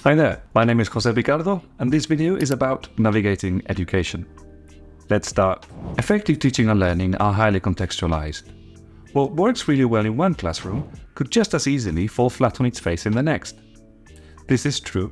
Hi there, my name is Jose Ricardo, and this video is about navigating education. Let's start. Effective teaching and learning are highly contextualized. What works really well in one classroom could just as easily fall flat on its face in the next. This is true.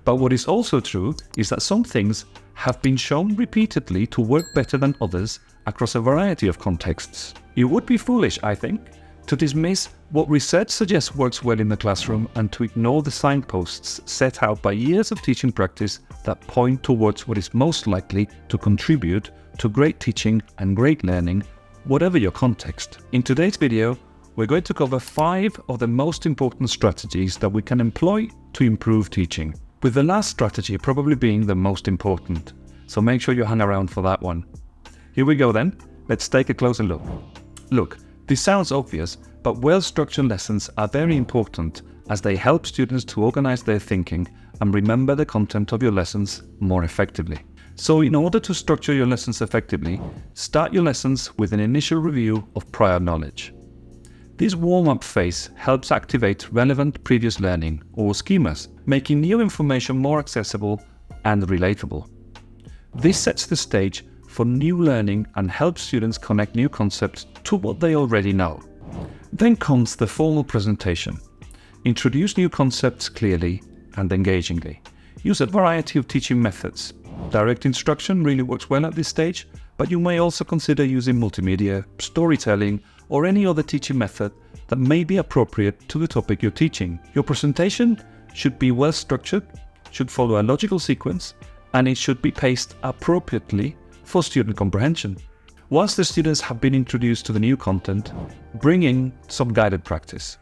But what is also true is that some things have been shown repeatedly to work better than others across a variety of contexts. It would be foolish, I think, to dismiss what research suggests works well in the classroom and to ignore the signposts set out by years of teaching practice that point towards what is most likely to contribute to great teaching and great learning, whatever your context. In today's video, we're going to cover 5 of the most important strategies that we can employ to improve teaching, with the last strategy probably being the most important, so make sure you hang around for that one. Here we go then, let's take a closer look. Look, this sounds obvious, but well-structured lessons are very important as they help students to organize their thinking and remember the content of your lessons more effectively. So in order to structure your lessons effectively, start your lessons with an initial review of prior knowledge. This warm-up phase helps activate relevant previous learning or schemas, making new information more accessible and relatable. This sets the stage for new learning and helps students connect new concepts to what they already know. Then comes the formal presentation. Introduce new concepts clearly and engagingly. Use a variety of teaching methods. Direct instruction really works well at this stage, but you may also consider using multimedia, storytelling, or any other teaching method that may be appropriate to the topic you're teaching. Your presentation should be well structured, should follow a logical sequence, and it should be paced appropriately for student comprehension. Once the students have been introduced to the new content, bring in some guided practice.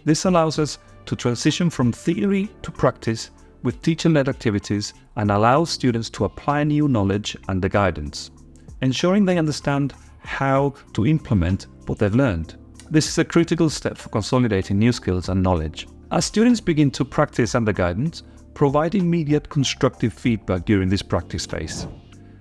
This allows us to transition from theory to practice with teacher-led activities and allows students to apply new knowledge and the guidance, ensuring they understand how to implement what they've learned. This is a critical step for consolidating new skills and knowledge. As students begin to practice under guidance, provide immediate constructive feedback during this practice phase.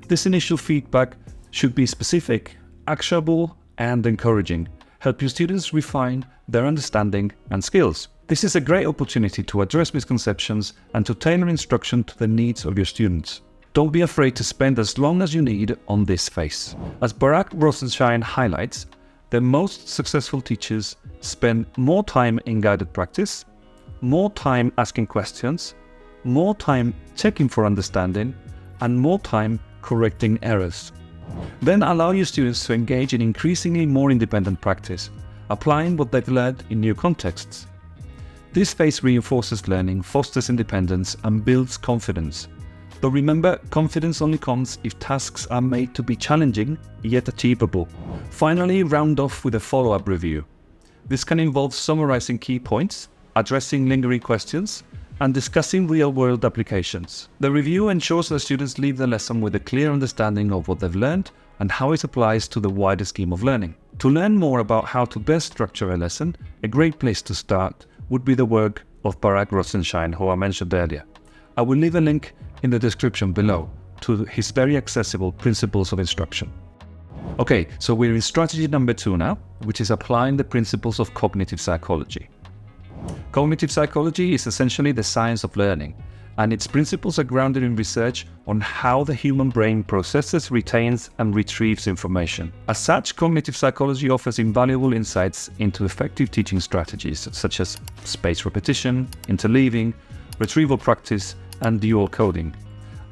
This initial feedback should be specific, actionable, and encouraging, help your students refine their understanding and skills. This is a great opportunity to address misconceptions and to tailor instruction to the needs of your students. Don't be afraid to spend as long as you need on this phase. As Barak Rosenshine highlights, the most successful teachers spend more time in guided practice, more time asking questions, more time checking for understanding, and more time correcting errors. Then allow your students to engage in increasingly more independent practice, applying what they've learned in new contexts. This phase reinforces learning, fosters independence, and builds confidence. But remember, confidence only comes if tasks are made to be challenging yet achievable. Finally, round off with a follow-up review. This can involve summarizing key points, addressing lingering questions, and discussing real-world applications. The review ensures that students leave the lesson with a clear understanding of what they've learned and how it applies to the wider scheme of learning. To learn more about how to best structure a lesson, a great place to start would be the work of Barak Rosenshine, who I mentioned earlier. I will leave a link in the description below to his very accessible Principles of Instruction. Okay, so we're in strategy number 2 now, which is applying the principles of cognitive psychology. Cognitive psychology is essentially the science of learning, and its principles are grounded in research on how the human brain processes, retains, and retrieves information. As such, cognitive psychology offers invaluable insights into effective teaching strategies, such as spaced repetition, interleaving, retrieval practice, and dual coding,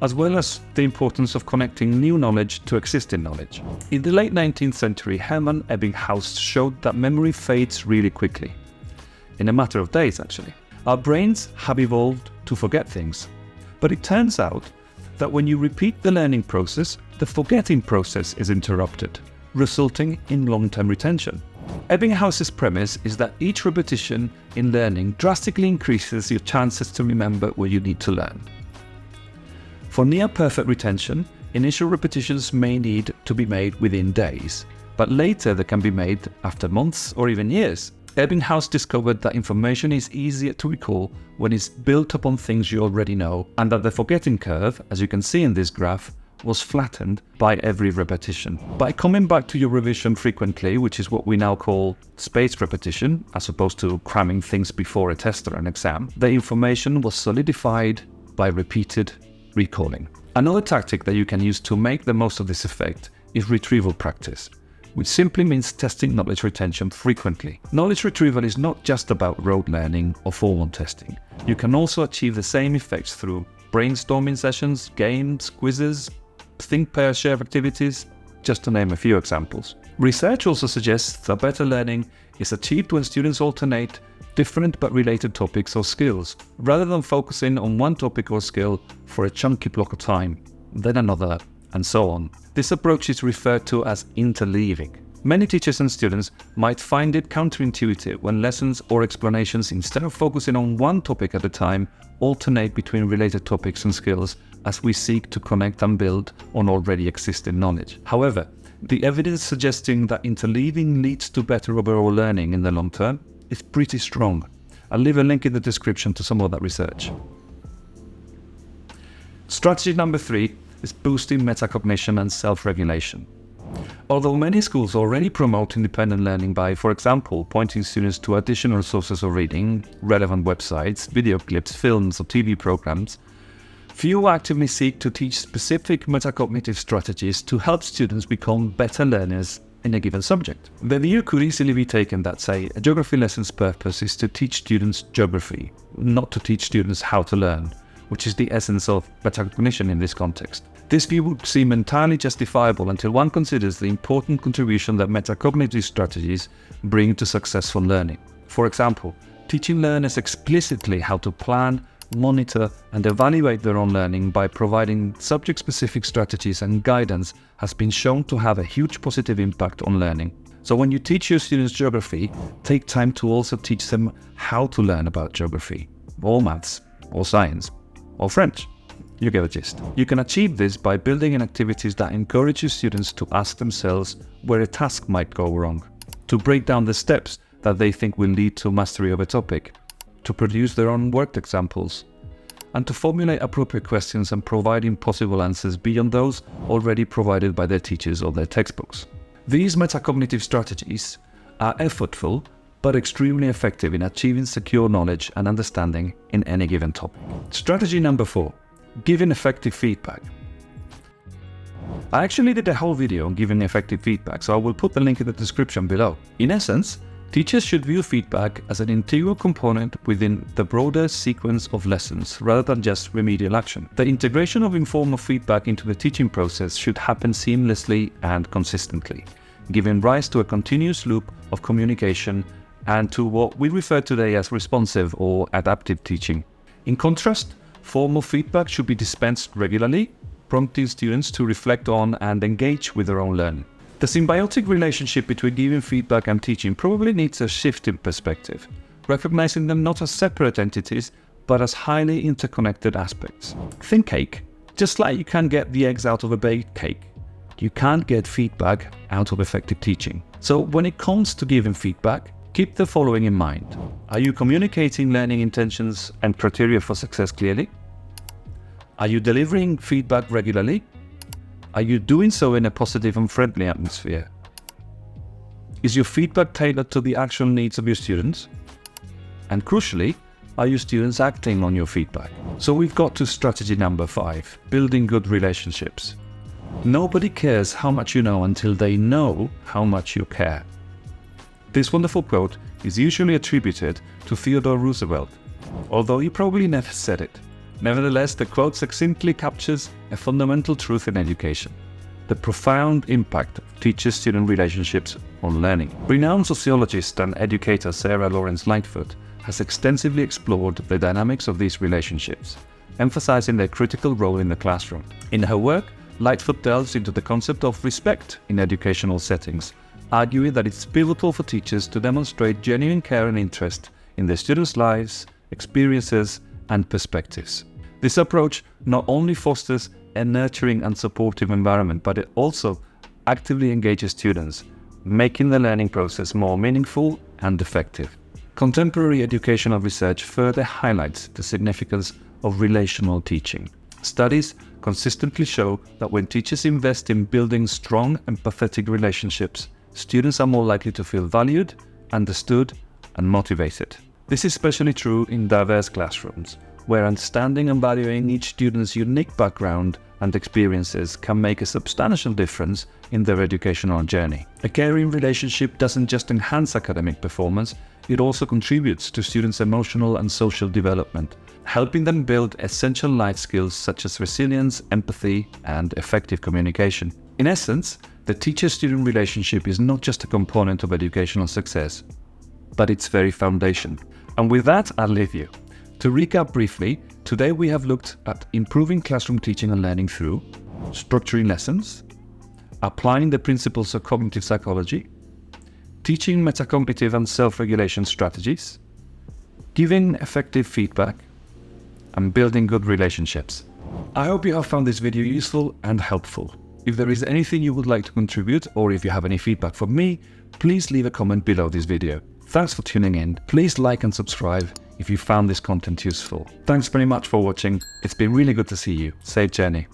as well as the importance of connecting new knowledge to existing knowledge. In the late 19th century, Hermann Ebbinghaus showed that memory fades really quickly. In a matter of days, actually. Our brains have evolved to forget things. But it turns out that when you repeat the learning process, the forgetting process is interrupted, resulting in long-term retention. Ebbinghaus's premise is that each repetition in learning drastically increases your chances to remember what you need to learn. For near-perfect retention, initial repetitions may need to be made within days, but later they can be made after months or even years. Ebbinghaus discovered that information is easier to recall when it's built upon things you already know, and that the forgetting curve, as you can see in this graph, was flattened by every repetition. By coming back to your revision frequently, which is what we now call spaced repetition, as opposed to cramming things before a test or an exam, the information was solidified by repeated recalling. Another tactic that you can use to make the most of this effect is retrieval practice, which simply means testing knowledge retention frequently. Knowledge retrieval is not just about rote learning or formal testing. You can also achieve the same effects through brainstorming sessions, games, quizzes, think, pair, share activities, just to name a few examples. Research also suggests that better learning is achieved when students alternate different but related topics or skills, rather than focusing on one topic or skill for a chunky block of time, then another, and so on. This approach is referred to as interleaving. Many teachers and students might find it counterintuitive when lessons or explanations, instead of focusing on one topic at a time, alternate between related topics and skills as we seek to connect and build on already existing knowledge. However, the evidence suggesting that interleaving leads to better overall learning in the long term is pretty strong. I'll leave a link in the description to some of that research. Strategy number 3 is boosting metacognition and self-regulation. Although many schools already promote independent learning by, for example, pointing students to additional sources of reading, relevant websites, video clips, films, or TV programs, few actively seek to teach specific metacognitive strategies to help students become better learners in a given subject. The view could easily be taken that, say, a geography lesson's purpose is to teach students geography, not to teach students how to learn, which is the essence of metacognition in this context. This view would seem entirely justifiable until one considers the important contribution that metacognitive strategies bring to successful learning. For example, teaching learners explicitly how to plan, monitor, and evaluate their own learning by providing subject-specific strategies and guidance has been shown to have a huge positive impact on learning. So when you teach your students geography, take time to also teach them how to learn about geography, or maths, or science, or French. You get the gist. You can achieve this by building in activities that encourage your students to ask themselves where a task might go wrong, to break down the steps that they think will lead to mastery of a topic, to produce their own worked examples, and to formulate appropriate questions and providing possible answers beyond those already provided by their teachers or their textbooks. These metacognitive strategies are effortful but extremely effective in achieving secure knowledge and understanding in any given topic. Strategy number 4, giving effective feedback. I actually did a whole video on giving effective feedback, so I will put the link in the description below. In essence, teachers should view feedback as an integral component within the broader sequence of lessons, rather than just remedial action. The integration of informal feedback into the teaching process should happen seamlessly and consistently, giving rise to a continuous loop of communication and to what we refer today as responsive or adaptive teaching. In contrast, formal feedback should be dispensed regularly, prompting students to reflect on and engage with their own learning. The symbiotic relationship between giving feedback and teaching probably needs a shift in perspective, recognizing them not as separate entities, but as highly interconnected aspects. Think cake. Just like you can't get the eggs out of a baked cake, you can't get feedback out of effective teaching. So when it comes to giving feedback, keep the following in mind. Are you communicating learning intentions and criteria for success clearly? Are you delivering feedback regularly? Are you doing so in a positive and friendly atmosphere? Is your feedback tailored to the actual needs of your students? And crucially, are your students acting on your feedback? So we've got to strategy number 5, building good relationships. Nobody cares how much you know until they know how much you care. This wonderful quote is usually attributed to Theodore Roosevelt, although he probably never said it. Nevertheless, the quote succinctly captures a fundamental truth in education: the profound impact of teacher-student relationships on learning. Renowned sociologist and educator Sarah Lawrence Lightfoot has extensively explored the dynamics of these relationships, emphasizing their critical role in the classroom. In her work, Lightfoot delves into the concept of respect in educational settings, arguing that it's pivotal for teachers to demonstrate genuine care and interest in their students' lives, experiences, and perspectives. This approach not only fosters a nurturing and supportive environment, but it also actively engages students, making the learning process more meaningful and effective. Contemporary educational research further highlights the significance of relational teaching. Studies consistently show that when teachers invest in building strong, empathetic relationships, students are more likely to feel valued, understood, and motivated. This is especially true in diverse classrooms, where understanding and valuing each student's unique background and experiences can make a substantial difference in their educational journey. A caring relationship doesn't just enhance academic performance, it also contributes to students' emotional and social development, helping them build essential life skills such as resilience, empathy, and effective communication. In essence, the teacher-student relationship is not just a component of educational success, but its very foundation. And with that, I'll leave you. To recap briefly, today we have looked at improving classroom teaching and learning through structuring lessons, applying the principles of cognitive psychology, teaching metacognitive and self-regulation strategies, giving effective feedback, and building good relationships. I hope you have found this video useful and helpful. If there is anything you would like to contribute, or if you have any feedback for me, please leave a comment below this video. Thanks for tuning in. Please like and subscribe if you found this content useful. Thanks very much for watching. It's been really good to see you. Safe journey.